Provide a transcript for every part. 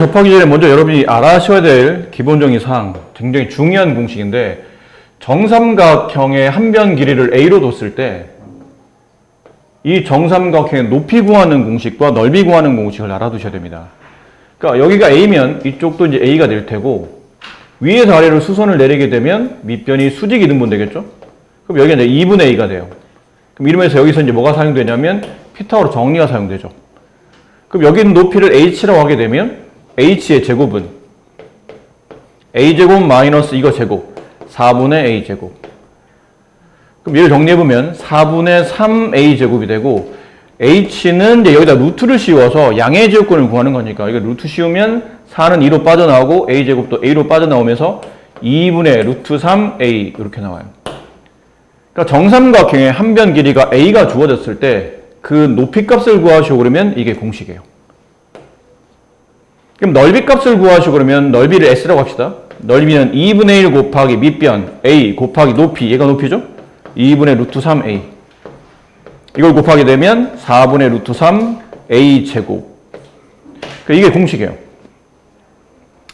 접하기 전에 먼저 여러분이 알아셔야 될 기본적인 사항, 굉장히 중요한 공식인데, 정삼각형의 한 변 길이를 a로 뒀을 때 이 정삼각형의 높이 구하는 공식과 넓이 구하는 공식을 알아두셔야 됩니다. 그러니까 여기가 a면 이쪽도 이제 a가 될 테고, 위에서 아래로 수선을 내리게 되면 밑변이 수직 이등분 되겠죠? 그럼 여기가 이제 2분의 a가 돼요. 그럼 이러면서 여기서 이제 뭐가 사용되냐면 피타고라 정리가 사용되죠. 그럼 여기는 높이를 h라고 하게 되면 h의 제곱은 a제곱 마이너스 이거 제곱 4분의 a제곱. 그럼 얘를 정리해보면 4분의 3a제곱이 되고, h는 이제 여기다 루트를 씌워서 양의 제곱근을 구하는 거니까 이거 루트 씌우면 4는 2로 빠져나오고 a제곱도 a로 빠져나오면서 2분의 루트 3a 이렇게 나와요. 그러니까 정삼각형의 한 변 길이가 a가 주어졌을 때 그 높이 값을 구하시오 그러면 이게 공식이에요. 그럼 넓이 값을 구하시오 그러면 넓이를 s라고 합시다. 넓이는 2분의 1 곱하기 밑변 a 곱하기 높이, 얘가 높이죠? 2분의 루트 3a. 이걸 곱하게 되면 4분의 루트 3a 제곱. 이게 공식이에요.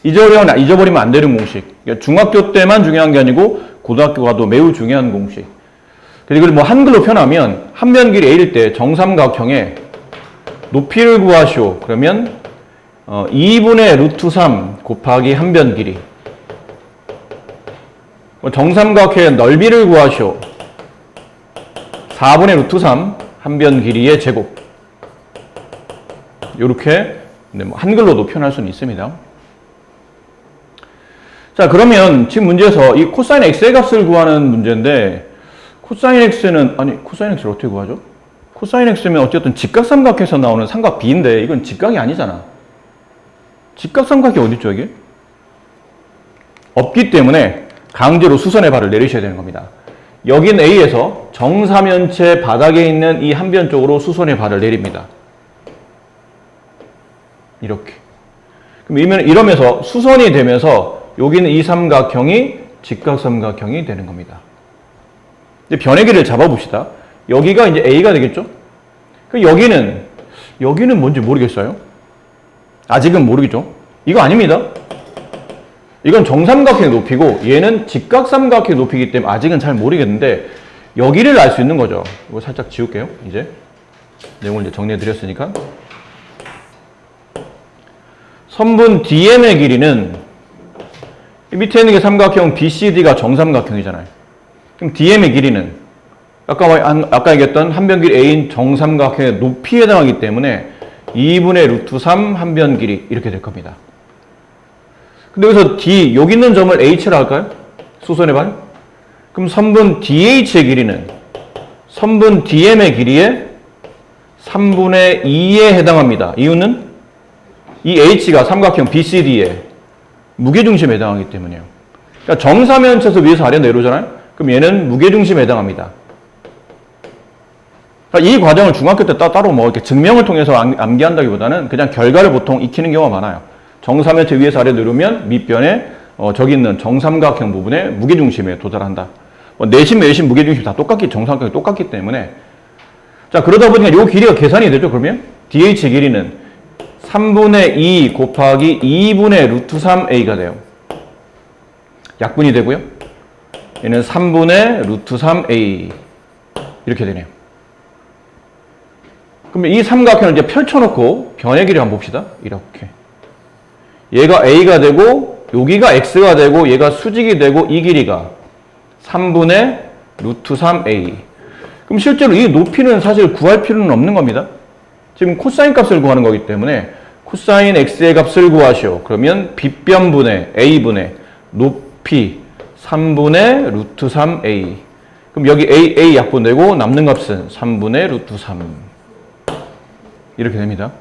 잊어버리면 안 되는 공식. 그러니까 중학교 때만 중요한 게 아니고 고등학교 가도 매우 중요한 공식. 그리고 뭐 한글로 표현하면 한 변 길이 a일 때 정삼각형의 높이를 구하시오 그러면 2분의 루트 3 곱하기 한 변 길이. 정삼각형의 넓이를 구하시오. 4분의 루트 3 한 변 길이의 제곱. 이렇게 한글로도 표현할 수는 있습니다. 자, 그러면 지금 문제에서 이 코사인 x의 값을 구하는 문제인데, 코사인 x는, 코사인 x를 어떻게 구하죠? 코사인 x면 어쨌든 직각삼각형에서 나오는 삼각 b인데 이건 직각이 아니잖아. 직각삼각이 어딨죠, 이게? 없기 때문에 강제로 수선의 발을 내리셔야 되는 겁니다. 여긴 A에서 정사면체 바닥에 있는 이 한 변 쪽으로 수선의 발을 내립니다. 이렇게. 그럼 이러면서 수선이 되면서 여기는 이 삼각형이 직각삼각형이 되는 겁니다. 이제 변의 길이를 잡아봅시다. 여기가 이제 A가 되겠죠? 여기는 뭔지 모르겠어요? 아직은 모르겠죠? 이거 아닙니다. 이건 정삼각형의 높이고 얘는 직각삼각형의 높이이기 때문에 아직은 잘 모르겠는데 여기를 알 수 있는 거죠. 이거 살짝 지울게요. 이제 내용을 이제 정리해 드렸으니까. 선분 DM의 길이는 밑에 있는 게 삼각형 BCD가 정삼각형이잖아요. 그럼 DM의 길이는 아까 얘기했던 한 변 길이 A인 정삼각형의 높이에 해당하기 때문에 2분의 루트 3 한 변 길이 이렇게 될 겁니다. 근데 여기서 D, 여기 있는 점을 H라 할까요? 수선의 발? 그럼 선분 DH의 길이는 선분 DM의 길이의 3분의 2에 해당합니다. 이유는 이 H가 삼각형 BCD의 무게중심에 해당하기 때문이에요. 그러니까 정사면체에서 위에서 아래로 내려오잖아요? 그럼 얘는 무게중심에 해당합니다. 그러니까 이 과정을 중학교 때 따로 뭐 이렇게 증명을 통해서 암기한다기보다는 그냥 결과를 보통 익히는 경우가 많아요. 정사면체 위에서 아래로 내려오면 밑변에 저기 있는 정삼각형 부분에 무게중심에 도달한다. 내심 외심 무게중심이 다 정삼각형이 똑같기 때문에. 자, 그러다 보니까 이 길이가 계산이 되죠. 그러면 DH 길이는 3분의 2 곱하기 2분의 루트 3a가 돼요. 약분이 되고요. 얘는 3분의 루트 3a 이렇게 되네요. 그러면 이 삼각형을 이제 펼쳐놓고 변의 길이 한번 봅시다. 이렇게. 얘가 a가 되고 여기가 x가 되고 얘가 수직이 되고 이 길이가 3분의 루트 3a. 그럼 실제로 이 높이는 사실 구할 필요는 없는 겁니다. 지금 코사인 값을 구하는 거기 때문에 코사인 x의 값을 구하시오. 그러면 빗변분의 a분의 높이 3분의 루트 3a. 그럼 여기 a 약분되고 남는 값은 3분의 루트 3. 이렇게 됩니다.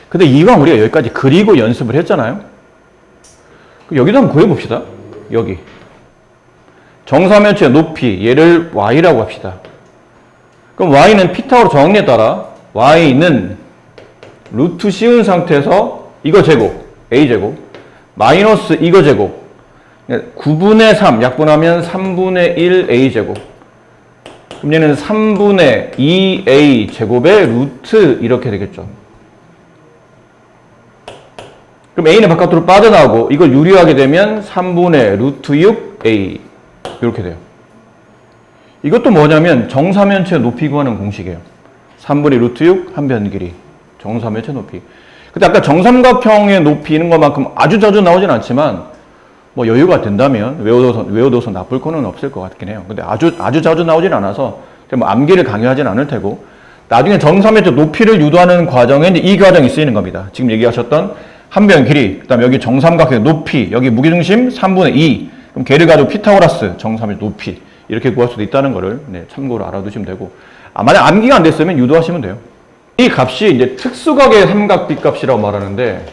근데 이왕 우리가 여기까지 그리고 연습을 했잖아요. 여기도 한번 구해봅시다. 여기. 정사면체 높이, 얘를 y라고 합시다. 그럼 y는 피타고라 정리에 따라 y는 루트 씌운 상태에서 이거 제곱, a제곱, 마이너스 이거 제곱, 9분의 3 약분하면 3분의 1 a제곱. 그럼 얘는 3분의 2a 제곱의 루트 이렇게 되겠죠. 그럼 a는 바깥으로 빠져나오고 이걸 유리하게 되면 3분의 루트 6a 이렇게 돼요. 이것도 뭐냐면 정사면체 높이 구하는 공식이에요. 3분의 루트 6 한 변 길이 정사면체 높이. 근데 아까 정삼각형의 높이 있는 것만큼 아주 자주 나오진 않지만 뭐 여유가 된다면 외워둬서 나쁠 거는 없을 것 같긴 해요. 근데 아주 자주 나오진 않아서 뭐 암기를 강요하진 않을 테고 나중에 정사면체 높이를 유도하는 과정에 이 과정이 쓰이는 겁니다. 지금 얘기하셨던 한 변 길이, 그다음 여기 정삼각형 높이, 여기 무게중심 3분의 2. 그럼 걔를 가지고 피타고라스 정사면체 높이 이렇게 구할 수도 있다는 거를 참고로 알아두시면 되고, 만약 암기가 안 됐으면 유도하시면 돼요. 이 값이 이제 특수각의 삼각비 값이라고 말하는데,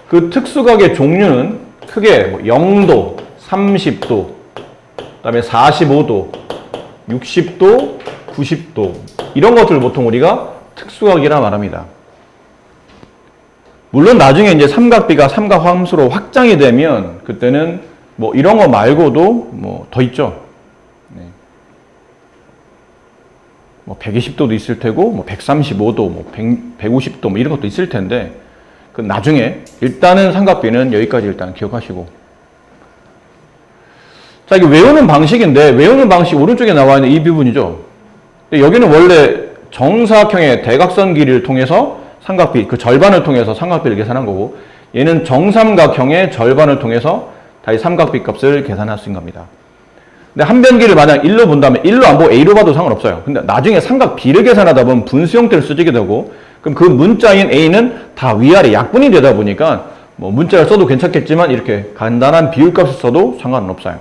그 특수각의 종류는 크게 0도, 30도, 그다음에 45도, 60도, 90도 이런 것들을 보통 우리가 특수각이라 말합니다. 물론 나중에 이제 삼각비가 삼각함수로 확장이 되면 그때는 뭐 이런 거 말고도 뭐 더 있죠. 뭐 120도도 있을 테고, 뭐 135도, 뭐 150도 뭐 이런 것도 있을 텐데, 그 나중에 일단은 삼각비는 여기까지 일단 기억하시고. 자, 이게 외우는 방식인데, 외우는 방식 오른쪽에 나와 있는 이 부분이죠. 근데 여기는 원래 정사각형의 대각선 길이를 통해서 삼각비, 그 절반을 통해서 삼각비를 계산한 거고, 얘는 정삼각형의 절반을 통해서 다시 삼각비 값을 계산할 수 있는 겁니다. 근데 한 변기를 만약 1로 본다면 1로 안 보고 A로 봐도 상관없어요. 근데 나중에 삼각비를 계산하다 보면 분수 형태를 쓰게 되고, 그럼 그 문자인 A는 다 위아래 약분이 되다 보니까 뭐 문자를 써도 괜찮겠지만 이렇게 간단한 비율값을 써도 상관은 없어요.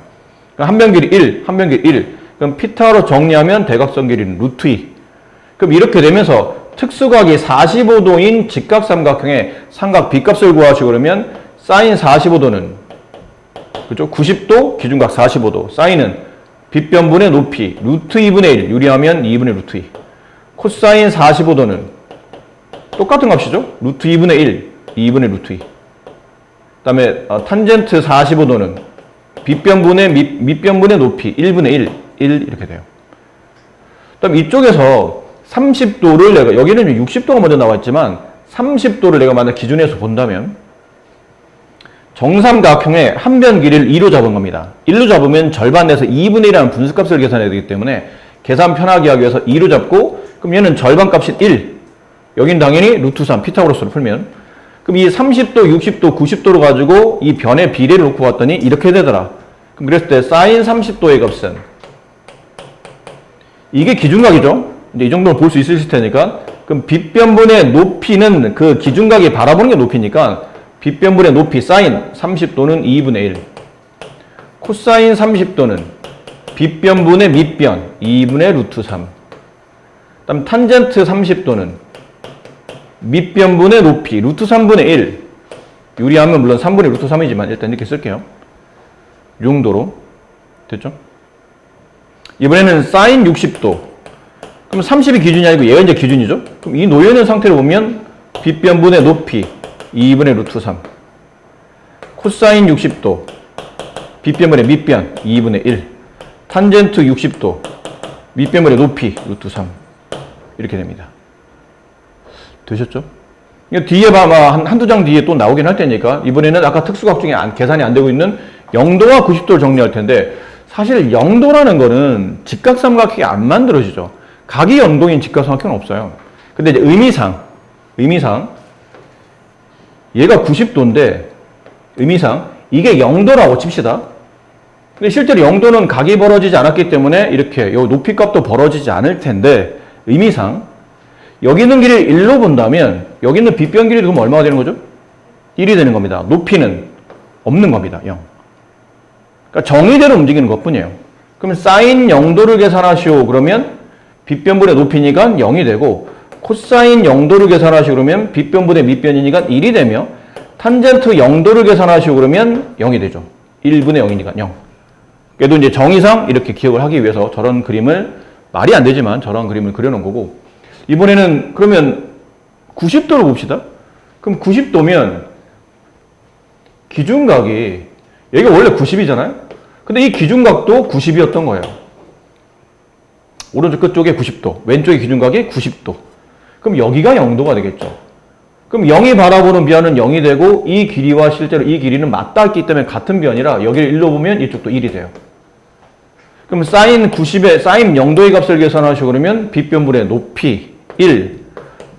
그럼 한 변길이 1, 한 변길이 1. 그럼 피타로 정리하면 대각선 길이는 루트 2. 그럼 이렇게 되면서 특수각이 45도인 직각삼각형의 삼각 B값을 구하시고 그러면 사인 45도는 그죠? 90도, 기준각 45도. 사인은 빗변분의 높이, 루트 2분의 1. 유리하면 2분의 루트 2. 코사인 45도는 똑같은 값이죠? 루트 2분의 1, 2분의 루트 2. 그 다음에 탄젠트 45도는 빗변분의 밑변분의 높이, 1분의 1, 1 이렇게 돼요. 그 다음에 이쪽에서 30도를 내가, 여기는 60도가 먼저 나와 있지만 30도를 내가 만약 기준에서 본다면 정삼각형의 한 변 길이를 2로 잡은 겁니다. 1로 잡으면 절반 내서 2분의 1이라는 분수값을 계산해야 되기 때문에 계산 편하게 하기 위해서 2로 잡고, 그럼 얘는 절반 값인 1. 여긴 당연히 루트 3, 피타고라스로 풀면. 그럼 이 30도, 60도, 90도로 가지고 이 변의 비례를 놓고 봤더니 이렇게 되더라. 그럼 그랬을 때 사인 30도의 값은 이게 기준각이죠. 이제 이 정도는 볼 수 있으실 테니까. 그럼 빗변분의 높이는 그 기준각이 바라보는 게 높이니까 빗변분의 높이 사인 30도는 2분의 1. 코사인 30도는 빗변분의 밑변 2분의 루트 3. 그다음 탄젠트 30도는 밑변분의 높이 루트 3분의 1. 유리하면 물론 3분의 루트 3이지만 일단 이렇게 쓸게요. 이 정도로 됐죠? 이번에는 사인 60도. 그럼 30이 기준이 아니고 얘가 이제 기준이죠? 그럼 이 놓여있는 상태를 보면 빗변분의 높이 2분의 루트 3. 코사인 60도. 빗변분의 밑변 2분의 1. 탄젠트 60도. 밑변분의 높이 루트 3. 이렇게 됩니다. 되셨죠? 뒤에 아마 한두 장 뒤에 또 나오긴 할 테니까 이번에는 아까 특수각 중에 계산이 안 되고 있는 0도와 90도를 정리할 텐데, 사실 0도라는 거는 직각삼각형이 안 만들어지죠. 각이 0도인 직각삼각형은 없어요. 근데 이제 의미상 얘가 90도인데 의미상 이게 0도라고 칩시다. 근데 실제로 0도는 각이 벌어지지 않았기 때문에 이렇게 요 높이 값도 벌어지지 않을 텐데, 의미상 여기 있는 길이를 1로 본다면 여기 있는 빗변 길이도 그럼 얼마가 되는 거죠? 1이 되는 겁니다. 높이는 없는 겁니다. 0. 그러니까 정의대로 움직이는 것뿐이에요. 그러면 사인 0도를 계산하시오 그러면 빗변분의 높이니까 0이 되고, 코사인 0도를 계산하시오 그러면 빗변분의 밑변이니까 1이 되며, 탄젠트 0도를 계산하시오 그러면 0이 되죠. 1분의 0이니까 0. 그래도 이제 정의상 이렇게 기억을 하기 위해서 저런 그림을, 말이 안 되지만 저런 그림을 그려놓은 거고, 이번에는 그러면 90도로 봅시다. 그럼 90도면 기준각이, 여기가 원래 90이잖아요? 근데 이 기준각도 90이었던 거예요. 오른쪽 끝쪽에 90도, 왼쪽의 기준각이 90도. 그럼 여기가 0도가 되겠죠. 그럼 0이 바라보는 변은 0이 되고 이 길이와 실제로 이 길이는 맞닿기 때문에 같은 변이라 여기를 1로 보면 이쪽도 1이 돼요. 그럼 사인 90에 사인 0도의 값을 계산하시고 그러면 빗변분의 높이 1,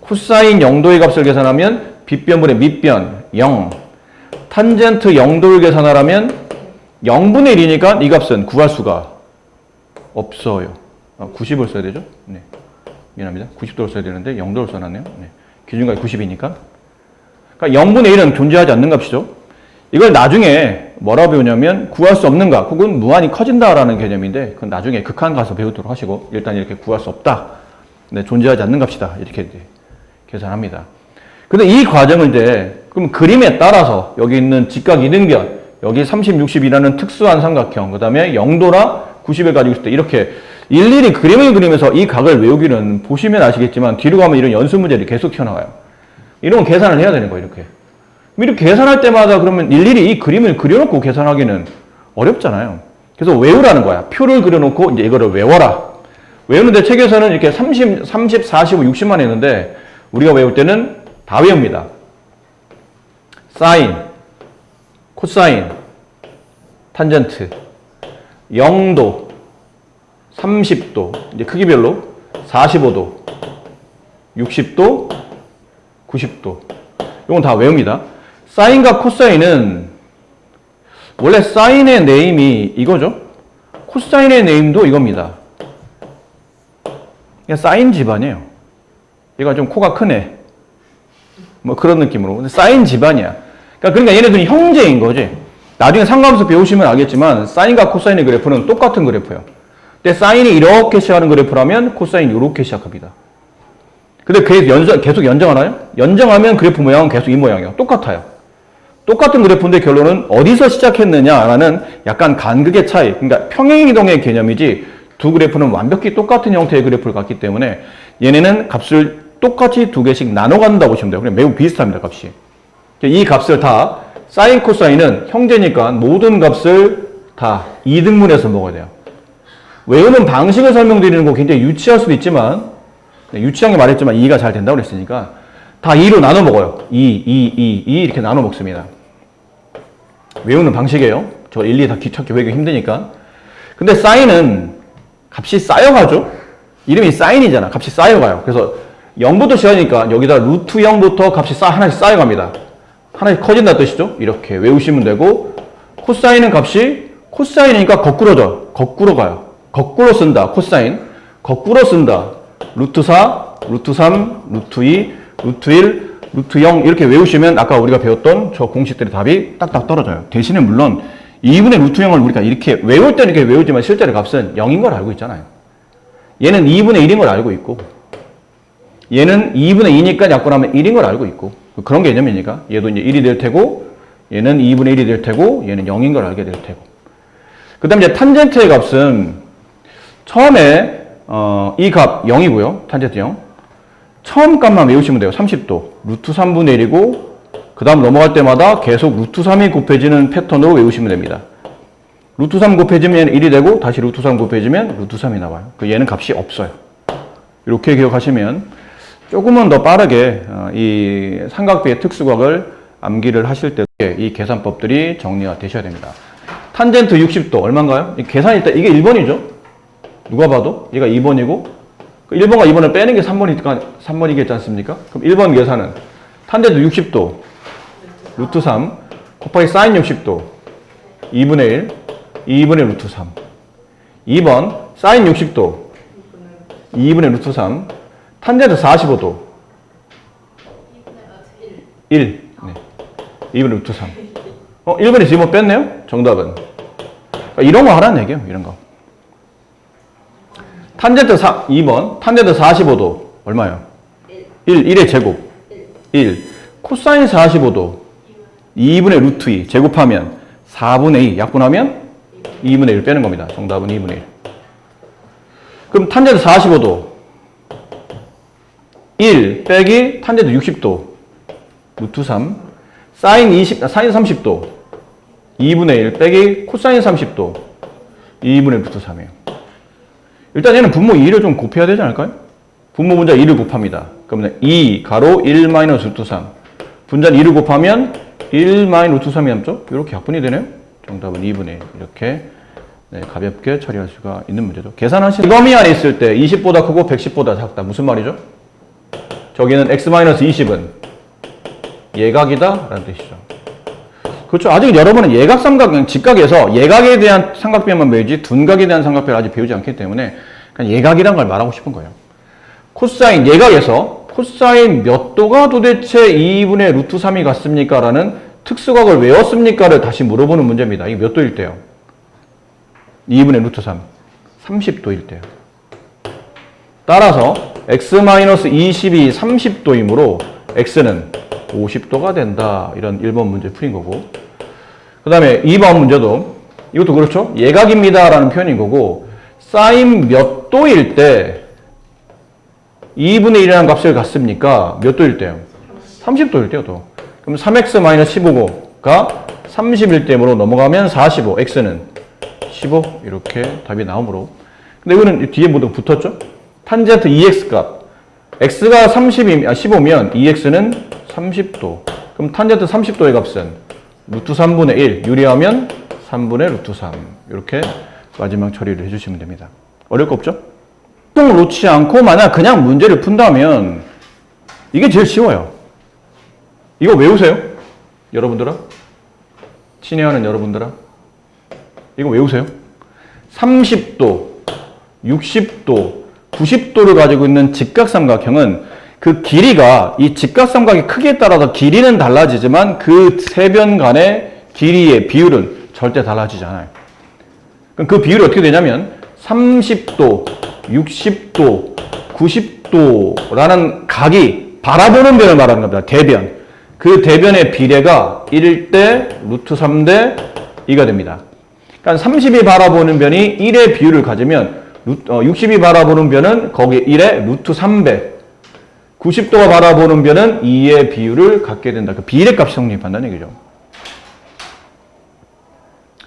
코사인 0도의 값을 계산하면 빗변분의 밑변 0, 탄젠트 0도를 계산하려면 0분의 1이니까 이 값은 구할 수가 없어요. 90을 써야 되죠? 네. 미안합니다. 90도를 써야 되는데 0도를 써놨네요. 네. 기준값이 90이니까. 그러니까 0분의 1은 존재하지 않는 값이죠. 이걸 나중에 뭐라고 배우냐면 구할 수 없는 값 혹은 무한히 커진다라는 개념인데 그건 나중에 극한 가서 배우도록 하시고 일단 이렇게 구할 수 없다. 네, 존재하지 않는 값이다. 이렇게 계산합니다. 근데 이 과정을 이제 그럼 그림에 따라서 여기 있는 직각 이등변 여기 30, 60이라는 특수한 삼각형 그 다음에 0도나 90을 가지고 있을 때 이렇게 일일이 그림을 그리면서 이 각을 외우기는 보시면 아시겠지만 뒤로 가면 이런 연습 문제들이 계속 튀어나와요. 이런 건 계산을 해야 되는 거예요. 이렇게 계산할 때마다 그러면 일일이 이 그림을 그려놓고 계산하기는 어렵잖아요. 그래서 외우라는 거야. 표를 그려놓고 이제 이거를 외워라. 외우는데 책에서는 이렇게 30, 45, 60만 했는데 우리가 외울 때는 다 외웁니다. 사인, 코사인, 탄젠트, 0도, 30도, 이제 크기별로 45도, 60도, 90도. 이건 다 외웁니다. 사인과 코사인은 원래 사인의 네임이 이거죠. 코사인의 네임도 이겁니다. 그냥 사인 집안이에요. 얘가 좀 코가 크네. 뭐 그런 느낌으로. 근데 사인 집안이야. 그러니까 얘네들은 형제인 거지. 나중에 상관함수 배우시면 알겠지만 사인과 코사인의 그래프는 똑같은 그래프예요. 근데 사인이 이렇게 시작하는 그래프라면 코사인이 이렇게 시작합니다. 근데 계속 연정하나요? 연정하면 그래프 모양은 계속 이 모양이에요. 똑같아요. 똑같은 그래프인데 결론은 어디서 시작했느냐라는 약간 간극의 차이. 그러니까 평행이동의 개념이지 두 그래프는 완벽히 똑같은 형태의 그래프를 갖기 때문에 얘네는 값을 똑같이 두 개씩 나눠 간다고 보시면 돼요. 그냥 매우 비슷합니다. 값이. 이 값을 다 사인, 코사인은 형제니까 모든 값을 다 2등분해서 먹어야 돼요. 외우는 방식을 설명드리는 거 굉장히 유치할 수도 있지만 유치한 게 말했지만 2가 잘 된다고 그랬으니까 다 2로 나눠 먹어요. 2 이렇게 나눠 먹습니다. 외우는 방식이에요. 저 일일이 다 귀찮게 외우기 힘드니까. 근데 사인은 값이 쌓여가죠. 이름이 사인이잖아. 값이 쌓여가요. 그래서 0부터 시작하니까 여기다 루트 0부터 값이 하나씩 쌓여갑니다. 하나씩 커진다는 뜻이죠. 이렇게 외우시면 되고 코사인은 값이 코사인이니까 거꾸로죠. 거꾸로 가요. 거꾸로 쓴다. 코사인. 거꾸로 쓴다. 루트 4, 루트 3, 루트 2, 루트 1, 루트 0 이렇게 외우시면 아까 우리가 배웠던 저 공식들의 답이 딱딱 떨어져요. 대신에 물론 2분의 루트 0을 우리가 이렇게 외울 때는 이렇게 외우지만 실제로 값은 0인 걸 알고 있잖아요. 얘는 2분의 1인 걸 알고 있고 얘는 2분의 2니까 약분하면 1인 걸 알고 있고 그런 개념이니까 얘도 이제 1이 될 테고 얘는 2분의 1이 될 테고 얘는 0인 걸 알게 될 테고 그 다음에 이제 탄젠트의 값은 처음에 이 값 0이고요. 탄젠트 0. 처음 값만 외우시면 돼요. 30도. 루트 3분의 1이고 그 다음 넘어갈 때마다 계속 루트 3이 곱해지는 패턴으로 외우시면 됩니다. 루트 3 곱해지면 1이 되고 다시 루트 3 곱해지면 루트 3이 나와요. 얘는 값이 없어요. 이렇게 기억하시면 조금은 더 빠르게 이 삼각비의 특수각을 암기를 하실 때 이 계산법들이 정리가 되셔야 됩니다. 탄젠트 60도 얼마인가요? 계산일 때 이게 1번이죠. 누가 봐도 얘가 2번이고 1번과 2번을 빼는 게 3번이겠지 않습니까? 그럼 1번 계산은 탄젠트 60도 루트 3 곱하기 사인 60도 2분의 1 2분의 루트 3 2번 사인 60도 2분의 루트 3 탄젠트 45도 1 네. 2분의 루트 3 1번에 2번 뺐네요? 정답은 그러니까 이런 거 하라는 얘기예요. 이런 거 탄젠트 2번 탄젠트 45도 얼마예요? 1의 제곱 1 코사인 45도 2분의 루트 2 제곱하면 4분의 2 약분하면 2분의 1 빼는 겁니다. 정답은 2분의 1 그럼 탄젠트 45도 1 빼기 탄젠트 60도 루트 3 사인 30도 2분의 1 빼기 코사인 30도 2분의 루트 3이에요. 일단 얘는 분모 2를 좀 곱해야 되지 않을까요? 분모 문자 2를 곱합니다. 그러면 2 가로 1 마이너스 루트 3 분자 2를 곱하면 1 마이너스 루트 3이 남죠? 이렇게 약분이 되네요. 정답은 2분의 1. 이렇게 네, 가볍게 처리할 수가 있는 문제죠. 계산하시는 범위 안에 있을 때 20보다 크고 110보다 작다. 무슨 말이죠? 저기는 x-20은 예각이다 라는 뜻이죠. 그렇죠. 아직 여러분은 예각 삼각, 직각에서 예각에 대한 삼각비만 배우지 둔각에 대한 삼각비를 아직 배우지 않기 때문에 그냥 예각이란 걸 말하고 싶은 거예요. 코사인 예각에서 코사인 몇 도가 도대체 2분의 루트 3이 같습니까? 라는 특수각을 외웠습니까?를 다시 물어보는 문제입니다. 이게 몇 도일 때요? 2분의 루트 3. 30도일 때요. 따라서 x-20이 30도이므로 x는 50도가 된다. 이런 1번 문제 풀인 거고. 그 다음에 2번 문제도 이것도 그렇죠. 예각입니다. 라는 표현인 거고 사인 몇 도일 때 2분의 1이라는 값을 갖습니까? 몇 도일 때요? 30도일 때요. 또. 그럼 3x-15가 30일 때므로 넘어가면 45. x는 15. 이렇게 답이 나오므로. 근데 이거는 뒤에 모두 붙었죠? 탄젠트 2x 값. x가 15면 2x는 30도. 그럼 탄젠트 30도의 값은 루트 3분의 1. 유리하면 3분의 루트 3. 이렇게 마지막 처리를 해주시면 됩니다. 어려울 거 없죠? 을 놓지 않고 만약 그냥 문제를 푼다면 이게 제일 쉬워요. 이거 외우세요. 여러분들아. 친애하는 여러분들아. 이거 외우세요. 30도, 60도, 90도를 가지고 있는 직각삼각형은 그 길이가 이 직각삼각의 크기에 따라서 길이는 달라지지만 그 세 변 간의 길이의 비율은 절대 달라지지 않아요. 그럼 그 비율이 어떻게 되냐면 30도, 60도, 90도라는 각이 바라보는 변을 말하는 겁니다. 대변. 그 대변의 비례가 1일 때 루트 3대 2가 됩니다. 그러니까 30이 바라보는 변이 1의 비율을 가지면 60이 바라보는 변은 거기에 1의 루트 3배, 90도가 바라보는 변은 2의 비율을 갖게 된다. 그 비례값이 성립한다는 얘기죠.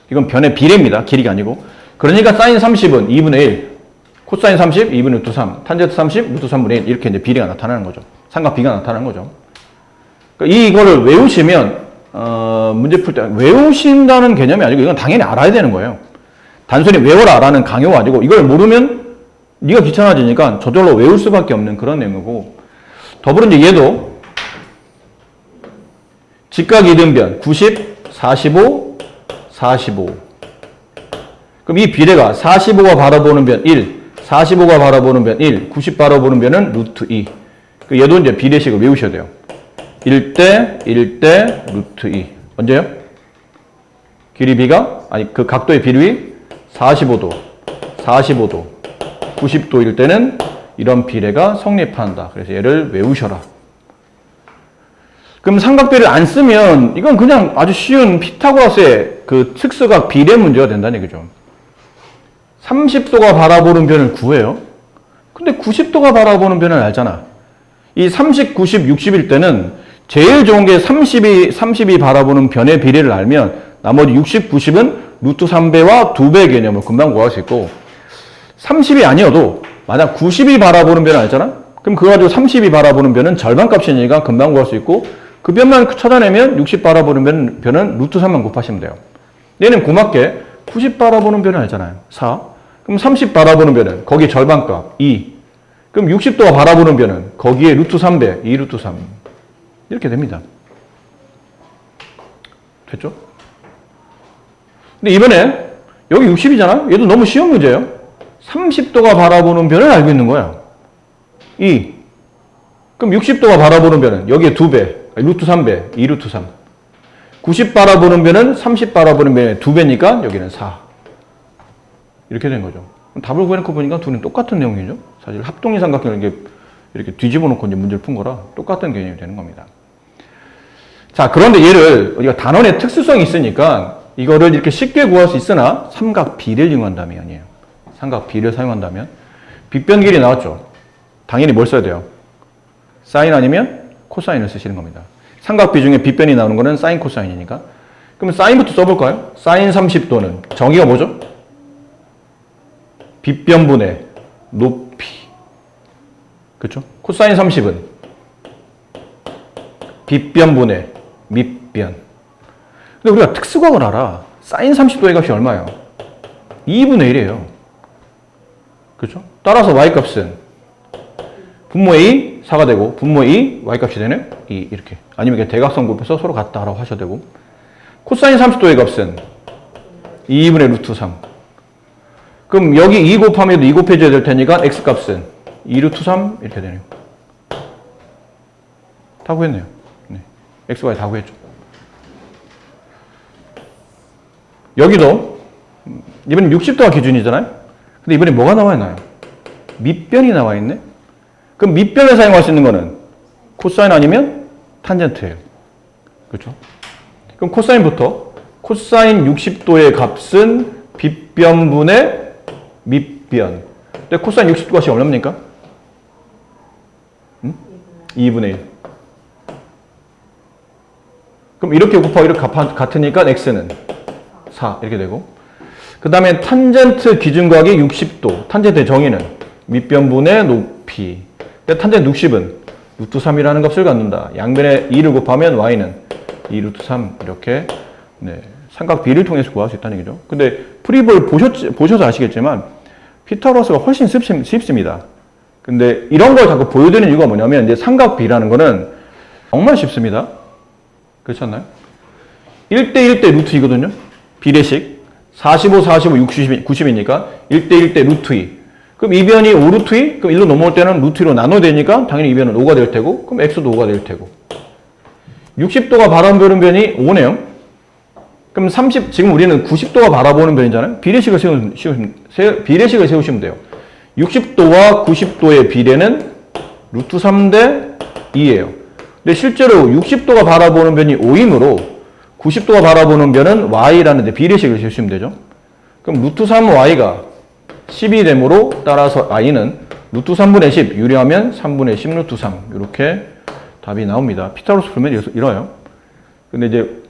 이건 변의 비례입니다. 길이가 아니고. 그러니까 사인 30은 2분의 1, 코사인 30, 2분의 루트 3, 탄젠트 30, 루트 3분의 1 이렇게 이제 비례가 나타나는 거죠. 삼각비가 나타나는 거죠. 그러니까 이거를 외우시면 문제 풀 때 외우신다는 개념이 아니고 이건 당연히 알아야 되는 거예요. 단순히 외워라 라는 강요가 아니고 이걸 모르면 네가 귀찮아지니까 저절로 외울 수밖에 없는 그런 내용이고 더불어 이제 얘도 직각 이등변 90, 45, 45 그럼 이 비례가 45가 바라보는 변 1, 45가 바라보는 변 1, 90 바라보는 변은 루트 2 얘도 이제 비례식을 외우셔야 돼요. 1대, 1대, 루트 2 언제요? 길이 B가 아니 그 각도의 비율이 45도, 45도, 90도일 때는 이런 비례가 성립한다. 그래서 얘를 외우셔라. 그럼 삼각비를 안 쓰면 이건 그냥 아주 쉬운 피타고라스의 그 특수각 비례 문제가 된다는 얘기죠. 30도가 바라보는 변을 구해요. 근데 90도가 바라보는 변을 알잖아. 이 30, 90, 60일 때는 제일 좋은 게 30이 바라보는 변의 비례를 알면 나머지 60, 90은 루트 3배와 2배 개념을 금방 구할 수 있고 30이 아니어도 만약 90이 바라보는 변을 알잖아? 그럼 그거 가지고 30이 바라보는 변은 절반값이니까 금방 구할 수 있고 그 변만 찾아내면 60 바라보는 변은 루트 3만 곱하시면 돼요. 얘는 고맙게 90 바라보는 변을 알잖아요. 4. 그럼 30 바라보는 변은 거기에 절반값 2. 그럼 60도가 바라보는 변은 거기에 루트 3배 2 루트 3. 이렇게 됩니다. 됐죠? 근데 이번에 여기 60이잖아? 얘도 너무 쉬운 문제예요. 30도가 바라보는 변을 알고 있는 거야. 2. 그럼 60도가 바라보는 변은 여기에 2배, 루트 3배, 2 루트 3. 90 바라보는 변은 30 바라보는 변의 2배니까 여기는 4. 이렇게 된 거죠. 답을 구해놓고 보니까 둘은 똑같은 내용이죠. 사실 합동이 삼각형을 이렇게 뒤집어 놓고 이제 문제를 푼 거라 똑같은 개념이 되는 겁니다. 자, 그런데 얘를 우리가 단원의 특수성이 있으니까 이거를 이렇게 쉽게 구할 수 있으나 삼각 비례를 이용한다면 아니에요. 삼각 비례를 사용한다면 빗변 길이 나왔죠. 당연히 뭘 써야 돼요? 사인 아니면 코사인을 쓰시는 겁니다. 삼각비 중에 빗변이 나오는 거는 사인 코사인이니까. 그러면 사인부터 써볼까요? 사인 30도는 정의가 뭐죠? 빗변분의 높이. 그렇죠? 코사인 30은 빗변분의 밑변. 근데 우리가 특수각을 알아. 사인 30도의 값이 얼마예요? 2분의 1이에요. 그렇죠? 따라서 y값은 분모 a 4가 되고 분모 2 y값이 되네? 2 이렇게. 아니면 이렇게 대각선 곱해서 서로 같다라고 하셔도 되고. 코사인 30도의 값은 2분의 루트 3. 그럼 여기 2 곱하면 2 곱해줘야 될 테니까 x값은 2 루트 3 이렇게 되네요. 다 구했네요. 네. x, y 다 구했죠. 여기도 이번엔 60도가 기준이잖아요. 근데 이번에 뭐가 나와 있나요? 밑변이 나와 있네. 그럼 밑변에 사용할 수 있는 거는 코사인 아니면 탄젠트예요. 그렇죠? 그럼 코사인부터 코사인 60도의 값은 빗변분의 밑변. 근데 코사인 60도 값이 얼마입니까? 2분의 1. 그럼 이렇게 곱하고 이렇게 같으니까 x는 4 이렇게 되고, 그 다음에 탄젠트 기준각이 60도. 탄젠트의 정의는 밑변분의 높이. 근데 탄젠트 60은 루트 3이라는 값을 갖는다. 양변에 2를 곱하면 y는 2 루트 3 이렇게. 네, 삼각 B를 통해서 구할 수 있다는 얘기죠. 근데 프리볼 보셔서 아시겠지만 피타고라스가 훨씬 쉽습니다. 근데 이런 걸 자꾸 보여드리는 이유가 뭐냐면 이제 삼각 B라는 거는 정말 쉽습니다. 그렇지 않나요? 1대1 대 루트 2거든요. 비례식. 45, 45, 60, 90이니까 1대1 대 루트 2. 그럼 이 변이 5 루트 2? 그럼 1로 넘어올 때는 루트 2로 나눠야 되니까 당연히 이 변은 5가 될 테고, 그럼 x도 5가 될 테고. 60도가 바라보는 변이 5네요. 그럼 지금 우리는 90도가 바라보는 변이잖아요. 비례식을 세우시면 돼요. 60도와 90도의 비례는 루트 3 대 2예요. 근데 실제로 60도가 바라보는 변이 5이므로 90도가 바라보는 변은 y라는 데 비례식을 세우시면 되죠. 그럼 루트 3y가 10이 되므로 따라서 y는 루트 3분의 10 유리하면 3분의 10 루트 3 이렇게 답이 나옵니다. 피타고라스 풀면 이래요. 근데 이제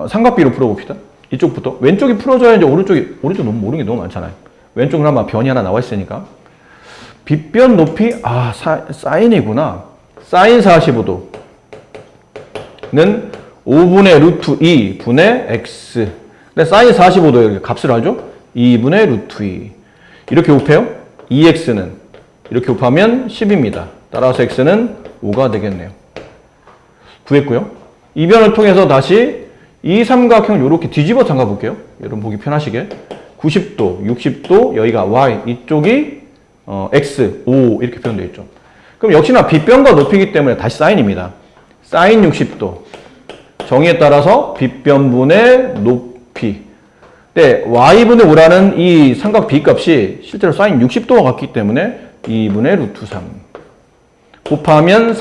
삼각비로 풀어봅시다. 이쪽부터. 왼쪽이 풀어져야 이제 오른쪽 너무 모르는 게 너무 많잖아요. 왼쪽은 아마 변이 하나 나와 있으니까. 빗변 높이, 사인이구나. 사인 45도는 5분의 루트 2 분의 x. 근데 사인 45도의 값을 알죠? 2분의 루트 2. 이렇게 곱해요? 2x는 이렇게 곱하면 10입니다. 따라서 x는 5가 되겠네요. 구했고요. 이 변을 통해서 다시 이 삼각형을 이렇게 뒤집어 담가 볼게요. 여러분 보기 편하시게. 90도, 60도, 여기가 y, 이쪽이 x, 5 이렇게 표현되어 있죠. 그럼 역시나 빗변과 높이기 때문에 다시 사인입니다. 사인 60도. 정의에 따라서 빗변분의 높이. 네, y분의 5라는 이 삼각 b값이 실제로 사인 60도와 같기 때문에 2분의 루트 3. 곱하면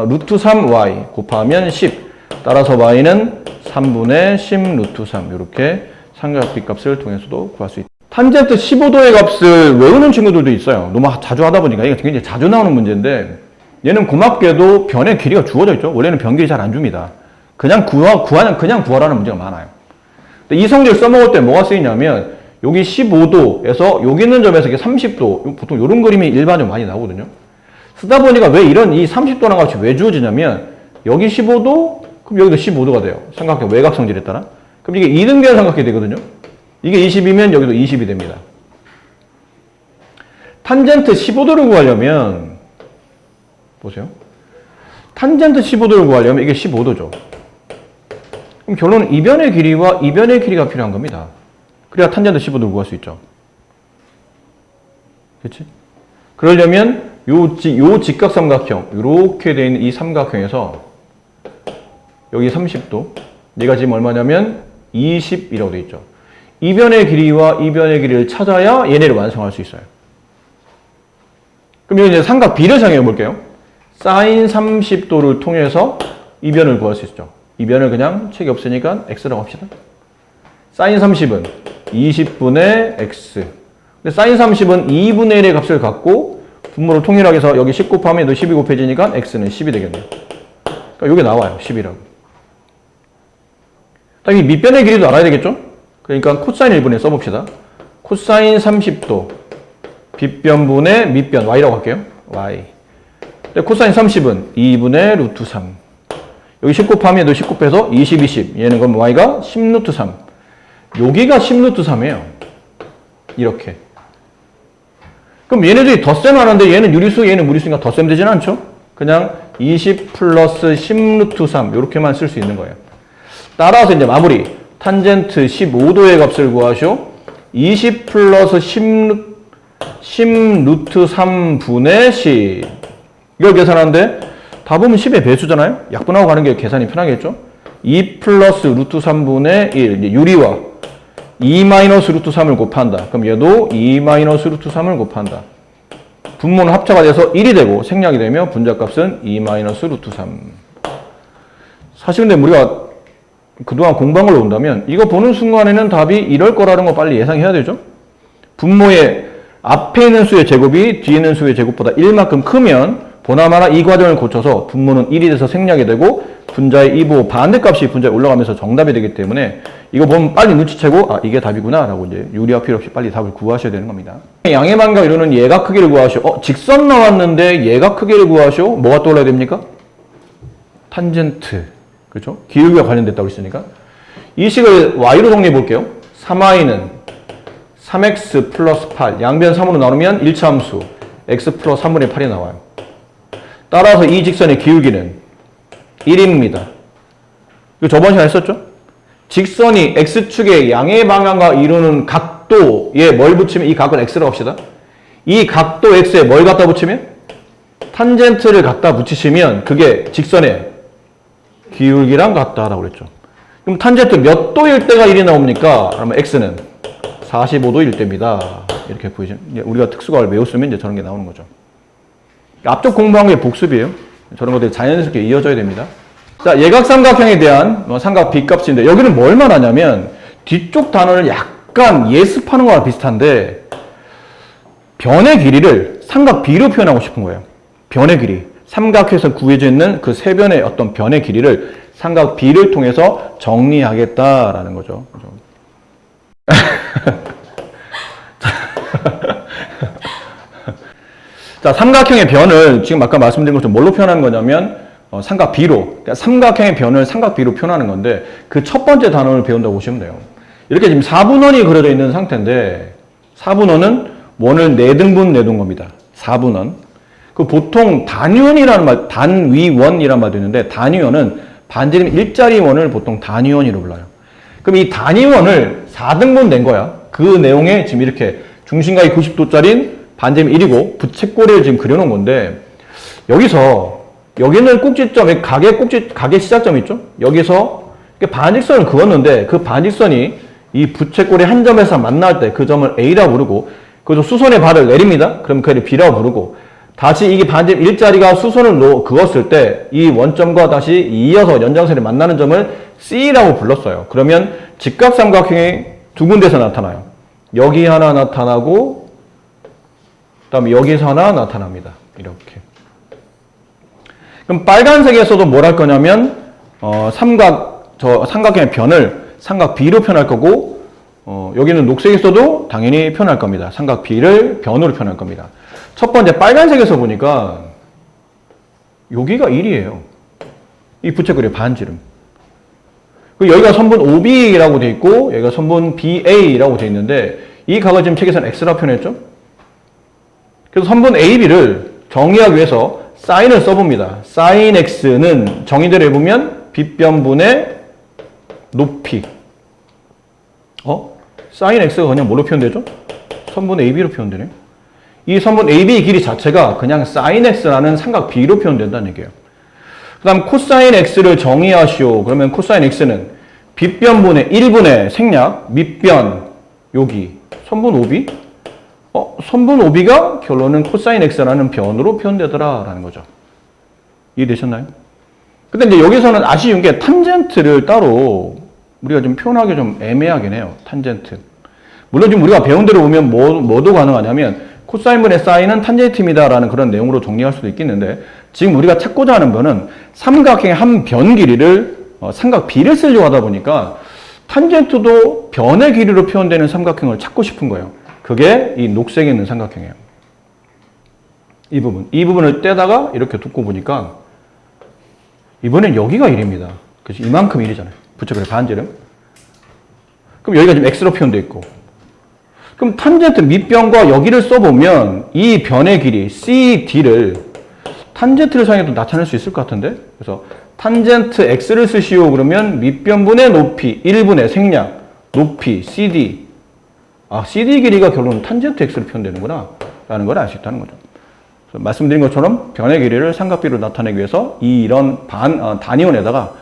루트 3y 곱하면 10. 따라서 y는 3분의 10 루트 3 이렇게 삼각 B값을 통해서도 구할 수 있다. 탄젠트 15도의 값을 외우는 친구들도 있어요. 너무 자주 하다 보니까 이게 굉장히 자주 나오는 문제인데 얘는 고맙게도 변의 길이가 주어져 있죠. 원래는 변 길이 잘 안 줍니다. 그냥 구하라는 문제가 많아요. 근데 이 성질 써먹을 때 뭐가 쓰이냐면 여기 15도에서 여기 있는 점에서 이게 30도 보통 이런 그림이 일반적으로 많이 나오거든요. 쓰다 보니까 왜 이런 이 30도라는 값이 왜 주어지냐면 여기 15도 그럼 여기도 15도가 돼요. 삼각형 외곽 성질에 따라. 그럼 이게 2등변 삼각형이 되거든요. 이게 20이면 여기도 20이 됩니다. 탄젠트 15도를 구하려면 보세요. 탄젠트 15도를 구하려면 이게 15도죠. 그럼 결론은 이 변의 길이와 이 변의 길이가 필요한 겁니다. 그래야 탄젠트 15도를 구할 수 있죠. 그렇지? 그러려면 요 직각삼각형 이렇게 되어 있는 이 삼각형에서 여기 30도 얘가 지금 얼마냐면 20이라고 되어 있죠. 이 변의 길이와 이 변의 길이를 찾아야 얘네를 완성할 수 있어요. 그럼 이제 삼각 B를 사용해 볼게요. 사인 30도를 통해서 이 변을 구할 수 있죠. 이 변을 그냥 책이 없으니까 x라고 합시다. 사인 30은 20분의 x. 근데 사인 30은 2분의 1의 값을 갖고 분모를 통일하게 해서 여기 10 곱하면 12 곱해지니까 x는 10이 되겠네요. 그러니까 이게 나와요. 10이라고. 이 밑변의 길이도 알아야 되겠죠? 그러니까 코사인 1분의 써봅시다. 코사인 30도 빗변분의 밑변 y라고 할게요. y. 근데 코사인 30은 2분의 루트 3. 여기 10 곱하면 얘도 10 곱해서 20, 20. 얘는 그럼 y가 10루트 3. 여기가 10루트 3이에요. 이렇게. 그럼 얘네들이 덧셈하는데 얘는 유리수, 얘는 무리수니까 덧셈 되진 않죠? 그냥 20 플러스 10 루트 3 이렇게만 쓸 수 있는 거예요. 따라서 이제 마무리. 탄젠트 15도의 값을 구하시오. 20 플러스 10 루트 3분의 10. 이걸 계산하는데 답은 10의 배수잖아요? 약분하고 가는 게 계산이 편하겠죠? 2 플러스 루트 3분의 1. 이제 유리와 2 마이너스 루트 3을 곱한다. 그럼 얘도 2 마이너스 루트 3을 곱한다. 분모는 합차가 돼서 1이 되고 생략이 되며 분자값은 2 마이너스 루트 3. 사실 근데 우리가 그동안 공부한 걸로 본다면 이거 보는 순간에는 답이 이럴 거라는 거 빨리 예상해야 되죠? 분모의 앞에 있는 수의 제곱이 뒤에 있는 수의 제곱보다 1만큼 크면 보나마나 이 과정을 거쳐서 분모는 1이 돼서 생략이 되고 분자의 2부 반대값이 분자에 올라가면서 정답이 되기 때문에 이거 보면 빨리 눈치채고 아 이게 답이구나 라고 이제 유리화 필요 없이 빨리 답을 구하셔야 되는 겁니다. 양의 반과 이루는 예각 크기를 구하시오. 직선 나왔는데 예각 크기를 구하시오. 뭐가 떠올라야 됩니까? 탄젠트. 그렇죠? 기울기와 관련됐다고 했으니까 이 식을 y로 정리해 볼게요. 3y는 3x 플러스 8 양변 3으로 나누면 1차 함수 x 플러스 3분의 8이 나와요. 따라서 이 직선의 기울기는 1입니다. 이거 저번 시간에 했었죠? 직선이 x축의 양의 방향과 이루는 각도에 뭘 붙이면 이 각은 x라고 합시다. 이 각도 x에 뭘 갖다 붙이면? 탄젠트를 갖다 붙이시면 그게 직선의 기울기랑 같다라고 그랬죠. 그럼 탄젠트 몇 도일 때가 1이 나옵니까? 그러면 x는 45도일 때입니다. 이렇게 보이죠. 우리가 특수각을 외웠으면 이제 저런 게 나오는 거죠. 앞쪽 공부한 게 복습이에요. 저런 것들이 자연스럽게 이어져야 됩니다. 자, 예각삼각형에 대한 삼각 B값인데 여기는 뭘 말하냐면 뒤쪽 단어를 약간 예습하는 거랑 비슷한데 변의 길이를 삼각 B로 표현하고 싶은 거예요. 변의 길이. 삼각형에서 구해져 있는 그 세 변의 어떤 변의 길이를 삼각 B를 통해서 정리하겠다라는 거죠. 자, 삼각형의 변을 지금 아까 말씀드린 것처럼 뭘로 표현하는 거냐면 삼각 B로, 그러니까 삼각형의 변을 삼각 B로 표현하는 건데 그 첫 번째 단원을 배운다고 보시면 돼요. 이렇게 지금 4분원이 그려져 있는 상태인데 4분원은 원을 4등분 내둔 겁니다. 4분원. 그 보통 단위원이라는 말, 단위원이라는 말도 있는데 단위원은 반지름 일자리 원을 보통 단위원이라고 불러요. 그럼 이 단위원을 4등분 낸 거야. 그 내용에 지금 이렇게 중심각이 90도짜리인 반지름 1이고 부채꼴을 지금 그려놓은 건데 여기는 꼭지점, 각의 시작점 있죠? 여기서 반직선을 그었는데 그 반직선이 이 부채꼴의 한 점에서 만날 때 그 점을 A라고 부르고 그래서 수선의 발을 내립니다. 그럼 그를 B라고 부르고 다시 이게 반지름 일자리가 수선을 그었을 때 이 원점과 다시 이어서 연장선이 만나는 점을 C라고 불렀어요. 그러면 직각삼각형이 두 군데서 나타나요. 여기 하나 나타나고 그다음에 여기서 하나 나타납니다. 이렇게. 그럼 빨간색에서도 뭘 할 거냐면 삼각형의 변을 삼각 B로 표현할 거고 여기는 녹색에서도 당연히 표현할 겁니다. 삼각 B를 변으로 표현할 겁니다. 첫 번째 빨간색에서 보니까 여기가 1이에요. 이 부채꼴의 반지름. 여기가 선분 OB라고 돼 있고 여기가 선분 BA라고 돼 있는데 이 각을 지금 책에서는 X라고 표현했죠. 그래서 선분 AB를 정의하기 위해서 사인을 써봅니다. 사인 X는 정의대로 해보면 빗변분의 높이. 사인 X가 그냥 뭘로 표현되죠? 선분 AB로 표현되네요. 이 선분 AB 길이 자체가 그냥 사인 X라는 삼각 B로 표현된다는 얘기예요. 그 다음 코사인 X를 정의하시오. 그러면 코사인 X는 빗변분의 1분의 생략, 밑변, 여기, 선분 OB? 선분 OB가 결론은 코사인 X라는 변으로 표현되더라라는 거죠. 이해되셨나요? 근데 이제 여기서는 아쉬운 게 탄젠트를 따로 우리가 좀 표현하기 좀 애매하긴 해요. 탄젠트. 물론 지금 우리가 배운 대로 보면 뭐도 가능하냐면 코사인분의 사인은 탄젠트입니다라는 그런 내용으로 정리할 수도 있겠는데 지금 우리가 찾고자 하는 거는 삼각형의 한 변 길이를 삼각 B를 쓰려고 하다 보니까 탄젠트도 변의 길이로 표현되는 삼각형을 찾고 싶은 거예요. 그게 이 녹색에 있는 삼각형이에요. 이 부분을 떼다가 이렇게 두고 보니까 이번엔 여기가 1입니다. 그치? 이만큼 1이잖아요. 부처그래 반지름. 그럼 여기가 지금 x로 표현되어 있고. 그럼 탄젠트 밑변과 여기를 써보면 이 변의 길이 CD를 탄젠트를 사용해도 나타낼 수 있을 것 같은데? 그래서 탄젠트 x를 쓰시오 그러면 밑변분의 높이 1분의 생략 높이 CD. 아, CD 길이가 결국은 탄젠트 x로 표현되는구나 라는 걸 알 수 있다는 거죠. 말씀드린 것처럼 변의 길이를 삼각비로 나타내기 위해서 이런 단위원에다가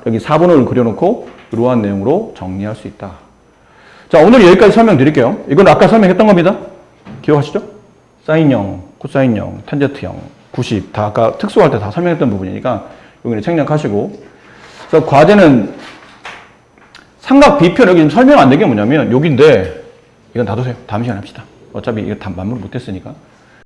여기 4분을 그려놓고 이러한 내용으로 정리할 수 있다. 자, 오늘 여기까지 설명드릴게요. 이건 아까 설명했던 겁니다. 기억하시죠? 사인형, 코사인형, 탄젠트형, 90 다 아까 특수할 때 다 설명했던 부분이니까 여기는 생략하시고. 그래서 과제는 삼각 비편 여기 설명 안 된 게 뭐냐면 여기인데 이건 놔두세요. 다음 시간에 합시다. 어차피 이거 다 만물 못했으니까.